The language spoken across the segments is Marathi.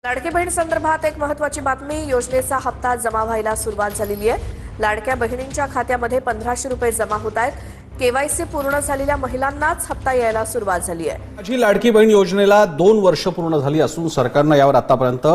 लाडकी बहीण संदर्भात एक महत्त्वाची बातमी. योजनेचा हप्ता जमा व्हायला सुरुवात झालेली आहे. लाडक्या बहिणींच्या खात्यामध्ये 1500 रुपये जमा होत आहेत. केवायसी पूर्ण झालेल्या महिलांनाच हप्ता यायला सुरुवात झाली आहे. माझी लाडकी बहीण योजनेला 2 वर्ष पूर्ण झाली असून सरकारनं यावर आतापर्यंत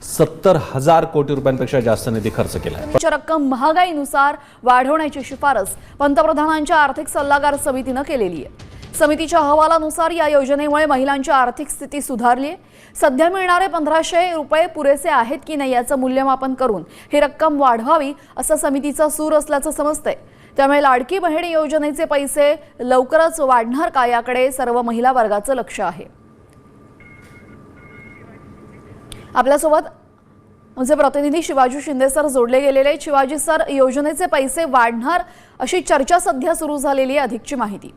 70,000 कोटी रुपयांपेक्षा जास्त निधी खर्च केला आहे. रक्कम महागाईनुसार वाढवण्याची शिफारस पंतप्रधानांच्या आर्थिक सल्लागार समितीनं केलेली आहे. समितीच्या अहवालानुसार या योजनेमुळे महिलांची आर्थिक स्थिती सुधारली आहे. सध्या मिळणारे 1500 रुपये पुरेसे आहेत की नाही याचं मूल्यमापन करून ही रक्कम वाढवावी असं समितीचा सूर असल्याचं समजतंय. त्यामुळे लाडकी बहीण योजनेचे पैसे लवकरच वाढणार का याकडे सर्व महिला वर्गाचं लक्ष आहे. आपल्यासोबत आमचे प्रतिनिधी शिवाजी शिंदे सर जोडले गेलेले आहेत. शिवाजी सर, योजनेचे पैसे वाढणार अशी चर्चा सध्या सुरू झालेली आहे, अधिकची माहिती.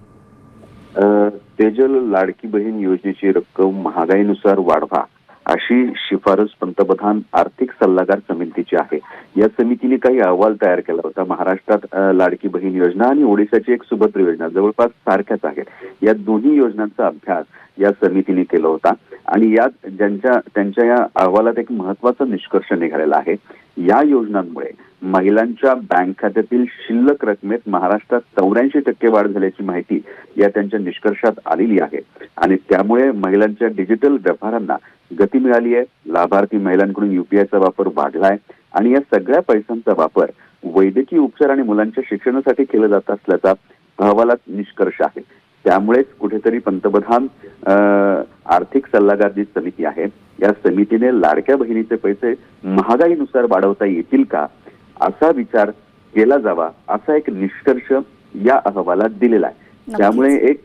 तेजल, लाडकी बहीण योजनेची रक्कम महागाईनुसार वाढवा अशी शिफारस पंतप्रधान आर्थिक सल्लागार समितीची आहे. या समितीने काही अहवाल तयार केला होता. महाराष्ट्रात लाडकी बहीण योजना आणि ओडिशाची एक सुभद्र योजना जवळपास सारख्याच आहेत. या दोन्ही योजनांचा अभ्यास या समितीने केला होता आणि यात त्यांच्या या अहवालात एक महत्त्वाचा निष्कर्ष निघालेला आहे. या योजनांमुळे महिलांच्या बँक खात्यातील शिल्लक रकमेत महाराष्ट्रात 84% वाढ झाल्याची माहिती या त्यांच्या निष्कर्षात आलेली आहे आणि त्यामुळे महिलांच्या डिजिटल व्यवहारांना गती मिळाली आहे. लाभार्थी महिलांकडून UPIचा वापर वाढलाय आणि या सगळ्या पैशांचा वापर वैद्यकीय उपचार आणि मुलांच्या शिक्षणासाठी केला जात असल्याचा अहवालात निष्कर्ष आहे. त्यामुळेच कुठेतरी पंतप्रधान आर्थिक सल्लागार जी समिती आहे या समितीने लाडक्या बहिणीचे पैसे महागाईनुसार वाढवता येतील का असा विचार केला जावा असा एक निष्कर्ष या अहवालात दिलेला आहे. त्यामुळे एक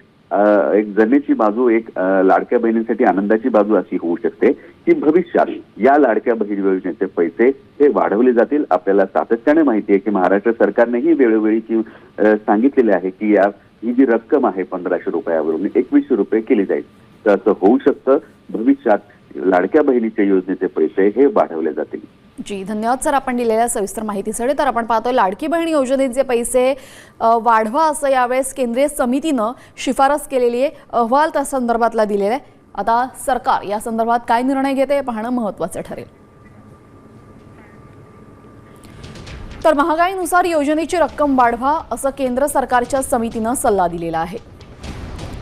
जमेची बाजू, एक लाडक्या बहिणींसाठी आनंदाची बाजू अशी होऊ शकते की भविष्यात या लाडक्या बहीण योजनेचे पैसे हे वाढवले जातील. आपल्याला सातत्याने माहिती आहे की महाराष्ट्र सरकारनेही वेळोवेळी सांगितलेले आहे की ही जी रक्कम आहे 1500 रुपयावरून 2100 रुपये केली जाईल. तर असं होऊ शकतं. भविष्यात लाडक्या बहिणीच्या योजनेचे पैसे हे वाढवले जातील. जी, धन्यवाद सर आपण दिलेल्या सविस्तर माहितीसाठी. तर आपण पाहतोय लाडकी बहीण योजनेचे पैसे वाढवा असं यावेळेस केंद्रीय समितीनं शिफारस केलेली आहे. अहवाल त्या संदर्भातला दिलेला आहे. आता सरकार या संदर्भात काय निर्णय घेते हे पाहणं महत्त्वाचं ठरेल. तर महागाईनुसार योजनेची रक्कम वाढवा असं केंद्र सरकारच्या समितीनं सल्ला दिलेला आहे.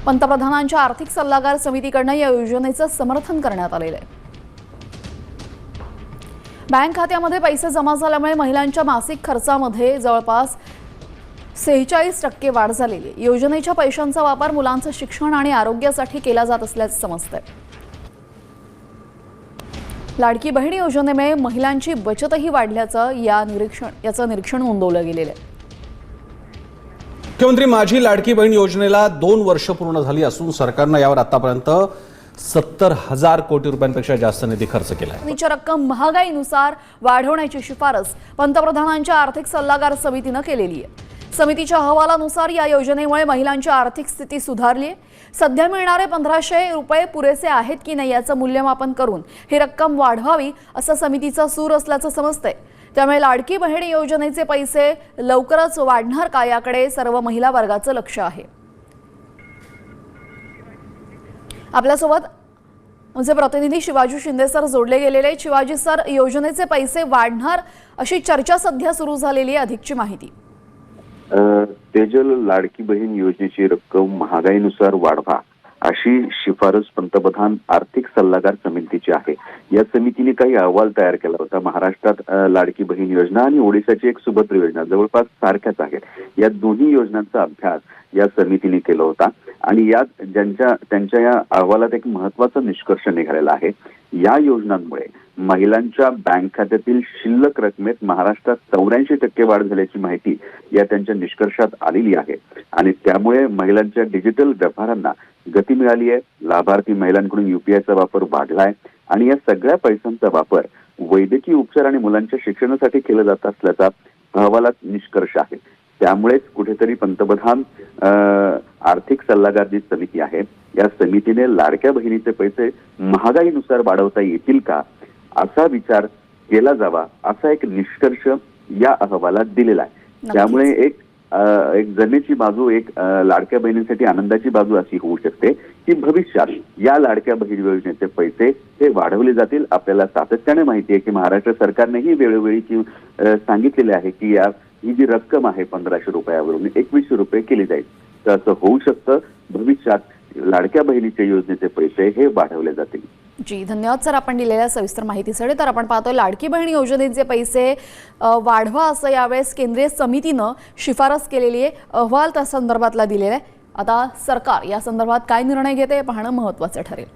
पंतप्रधानांच्या आर्थिक सल्लागार समितीकडनं या योजनेचं समर्थन करण्यात आलेलं आहे. बँक खात्यामध्ये पैसे जमा झाल्यामुळे महिलांच्या मासिक खर्चामध्ये जवळपास 46% वाढ झालेली आहे. योजनेच्या पैशांचा वापर मुलांचं शिक्षण आणि आरोग्यासाठी केला जात असल्याचं समजतंय. लाडकी बहीण योजनेमुळे महिलांची बचतही वाढल्याचं याचं निरीक्षण नोंदवलं गेलेलं आहे. मुख्यमंत्री माझी लाडकी बहीण योजनेला 2 वर्ष पूर्ण झाली असून सरकारनं यावर आतापर्यंत 70,000 कोटी रुपयांपेक्षा जास्त निधी खर्च केला आहे. निधी रक्कम महागाईनुसार वाढवण्याची शिफारस पंतप्रधानांच्या आर्थिक सल्लागार समितीनं केलेली आहे. समितीच्या अहवालानुसार या योजनेमुळे महिलांची आर्थिक स्थिती सुधारली आहे. सध्या मिळणारे 1500 रुपये पुरेसे आहेत की नाही याचं मूल्यमापन करून ही रक्कम वाढवावी असं समितीचा सूर असल्याचं समजतंय. त्यामुळे लाडकी बहीण योजनेचे पैसे लवकरच वाढणार का याकडे सर्व महिला वर्गाचं लक्ष आहे. आपल्यासोबत आमचे प्रतिनिधी शिवाजी शिंदे सर जोडले गेलेले आहेत. शिवाजी सर, योजनेचे पैसे वाढणार अशी चर्चा सध्या सुरू झालेली आहे, अधिकची माहिती. तेजल, लाडकी बहीण योजनेची रक्कम महागाईनुसार वाढवा अशी शिफारस पंतप्रधान आर्थिक सल्लागार समितीची आहे. या समितीने काही अहवाल तयार केला होता. महाराष्ट्रात लाडकी बहीण योजना आणि ओडिशाची एक सुभद्र योजना जवळपास सारख्याच आहेत. या दोन्ही योजनांचा अभ्यास या समितीने केला होता आणि यात त्यांच्या या अहवालात एक महत्त्वाचा निष्कर्ष निघालेला आहे. या योजनांमुळे महिलांच्या बँक खात्यातील शिल्लक रकमेत महाराष्ट्रात 84% वाढ झाल्याची माहिती या त्यांच्या निष्कर्षात आलेली आहे आणि त्यामुळे महिलांच्या डिजिटल व्यवहारांना गती मिळाली आहे. लाभार्थी महिलांकडून UPIचा वापर वाढलाय आणि या सगळ्या पैशांचा वापर वैद्यकीय उपचार आणि मुलांच्या शिक्षणासाठी केला जात असल्याचा अहवालात निष्कर्ष आहे. त्यामुळेच कुठेतरी पंतप्रधान आर्थिक सल्लागार जी समिती आहे या समितीने लाडक्या बहिणीचे पैसे महागाईनुसार वाढवता येतील का असा विचार केला जावा असा एक निष्कर्ष या अहवालात दिलेला आहे. त्यामुळे एक एक जमेची बाजू एक लाडक्या बहिणींसाठी आनंदाची बाजू अशी होऊ शकते की भविष्यात या लाडक्या बहीण योजनेचे पैसे हे वाढवले जातील. आपल्याला सातत्याने माहिती आहे की महाराष्ट्र सरकारनेही वेळोवेळी सांगितलेले आहे की ही जी रक्कम आहे 1500 रुपयावरून 2100 रुपये केली जाईल. तर असं होऊ शकतं. भविष्यात लाडक्या बहिणीच्या योजनेचे पैसे हे वाढवले जातील. जी धन्यवाद सर, आपण दिलेल्या सविस्तर माहितीसाठी. तर आपण पाहतोय लाडकी बहीण योजनेचे पैसे वाढवा असं यावेळेस केंद्रीय समितीनं शिफारस केलेली आहे. अहवाल त्या संदर्भातला दिलेला आहे. आता सरकार या संदर्भात काय निर्णय घेते हे पाहणं महत्त्वाचं ठरेल.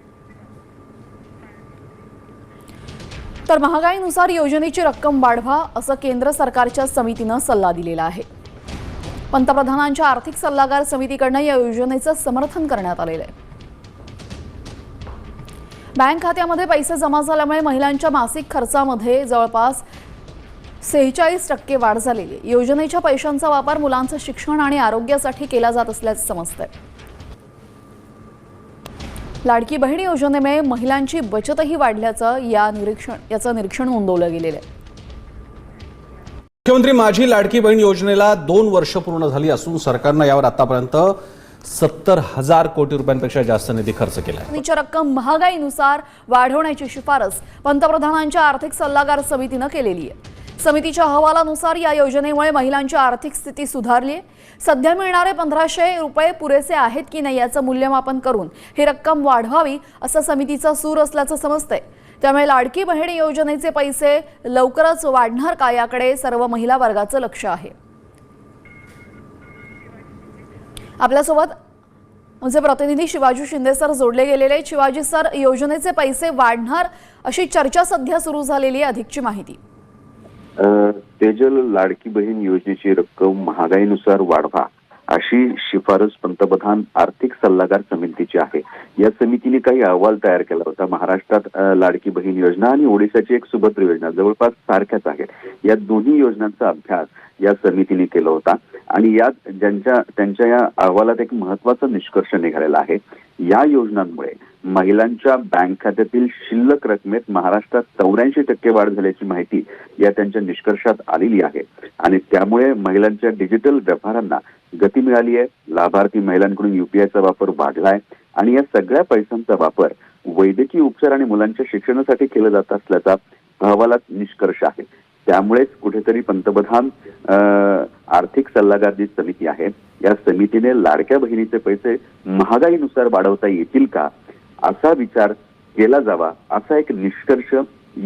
तर महागाईनुसार योजनेची रक्कम वाढवा असं केंद्र सरकारच्या समितीनं सल्ला दिलेला आहे. पंतप्रधानांच्या आर्थिक सल्लागार समितीकडनं या योजनेचं समर्थन करण्यात आलेलं आहे. बँक खात्यामध्ये पैसे जमा झाल्यामुळे महिलांच्या मासिक खर्चामध्ये जवळपास 46% वाढ झालेली आहे. योजनेच्या पैशांचा वापर मुलांचं शिक्षण आणि आरोग्यासाठी केला जात असल्याचं समजतंय. लाडकी बहीण योजनेमुळे महिलांची बचतही वाढल्याचं याचं निरीक्षण नोंदवलं गेलेलं आहे. मुख्यमंत्री माझी लाडकी बहीण योजनेला 2 वर्ष पूर्ण झाली असून सरकारनं यावर आतापर्यंत 70,000 कोटी रुपयांपेक्षा जास्त निधी खर्च केला आहे. ची रक्कम महागाईनुसार वाढवण्याची शिफारस पंतप्रधानांच्या आर्थिक सल्लागार समितीनं केलेली आहे. समितीच्या अहवालानुसार या योजनेमुळे महिलांची आर्थिक स्थिती सुधारली आहे. सध्या मिळणारे 1500 रुपये पुरेसे आहेत की नाही याचं मूल्यमापन करून ही रक्कम वाढवावी असं समितीचा सूर असल्याचं समजतंय. त्यामुळे लाडकी बहीण योजनेचे पैसे लवकरच वाढणार का याकडे सर्व महिला वर्गाचं लक्ष आहे. आपल्यासोबत आमचे प्रतिनिधी शिवाजी शिंदे सर जोडले गेलेले. शिवाजी सर, योजनेचे पैसे वाढणार अशी चर्चा सध्या सुरू झालेली आहे. अधिकची माहिती. तेजल, लाडकी बहीण योजनेची रक्कम महागाईनुसार वाढवा अशी शिफारस पंतप्रधान आर्थिक सल्लागार समितीची आहे. या समितीने काही अहवाल तयार केला होता. महाराष्ट्रात लाडकी बहीण योजना आणि ओडिशाची एक सुभद्र योजना जवळपास सारख्याच आहेत. या दोन्ही योजनांचा अभ्यास या समितीने केला होता आणि यात त्यांच्या या अहवालात एक महत्वाचा निष्कर्ष निघालेला आहे. या योजनांमुळे महिलांच्या बँक खात्यातील शिल्लक रकमेत महाराष्ट्रात 84% वाढ झाल्याची माहिती या त्यांच्या निष्कर्षात आलेली आहे आणि त्यामुळे महिलांच्या डिजिटल व्यवहारांना गती मिळाली आहे. लाभार्थी महिलांकडून UPIचा वापर वाढलाय आणि या सगळ्या पैशांचा वापर वैद्यकीय उपचार आणि मुलांच्या शिक्षणासाठी केला जात असल्याचा अहवालात निष्कर्ष आहे. त्यामुळेच कुठेतरी पंतप्रधान आर्थिक सल्लागार जी समिती आहे या समितीने लाडक्या बहिणीचे पैसे महागाईनुसार वाढवता येतील का असा विचार केला जावा असा एक निष्कर्ष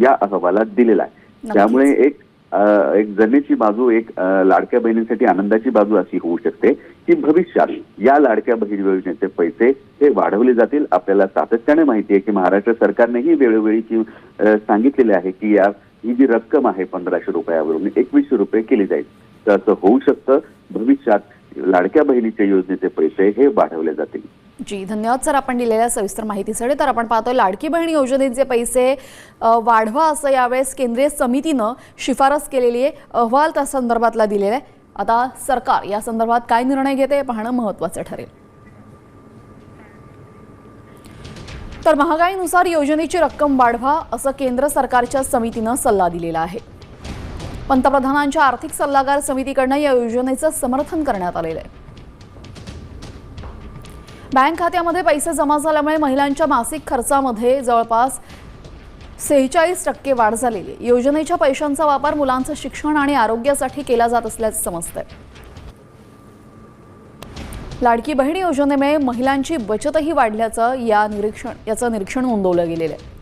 या अहवालात दिलेला आहे. त्यामुळे एक जमेची बाजू एक लाडक्या बहिणींसाठी आनंदाची बाजू अशी होऊ शकते की भविष्यात या लाडक्या बहीण योजनेचे पैसे हे वाढवले जातील. आपल्याला सातत्याने माहिती आहे की महाराष्ट्र सरकारनेही वेळोवेळी सांगितलेले आहे की ही जी रक्कम आहे 1500 रुपयावरून 2100 रुपये केली जाईल. तर असं होऊ शकतं. भविष्यात लाडक्या बहिणीच्या योजनेचे पैसे हे वाढवले जातील. जी धन्यवाद सर, आपण दिलेल्या सविस्तर माहितीसाठी. तर आपण पाहतोय लाडकी बहीण योजनेचे पैसे वाढवा असं यावेळेस केंद्रीय समितीनं शिफारस केलेली आहे. अहवाल त्या संदर्भातला दिलेला आहे. आता सरकार या संदर्भात काय निर्णय घेते हे पाहणं महत्त्वाचं ठरेल. तर महागाईनुसार योजनेची रक्कम वाढवा असं केंद्र सरकारच्या समितीनं सल्ला दिलेला आहे. पंतप्रधानांच्या आर्थिक सल्लागार समितीकडनं या योजनेचं समर्थन करण्यात आलेलं आहे. बँक खात्यामध्ये पैसे जमा झाल्यामुळे महिलांच्या मासिक खर्चामध्ये जवळपास 46% वाढ झालेली आहे. योजनेच्या पैशांचा वापर मुलांचं शिक्षण आणि आरोग्यासाठी केला जात असल्याचं समजतंय. लाडकी बहीण योजनेमुळे महिलांची बचतही वाढल्याचं याचं निरीक्षण नोंदवलं गेलेलं आहे.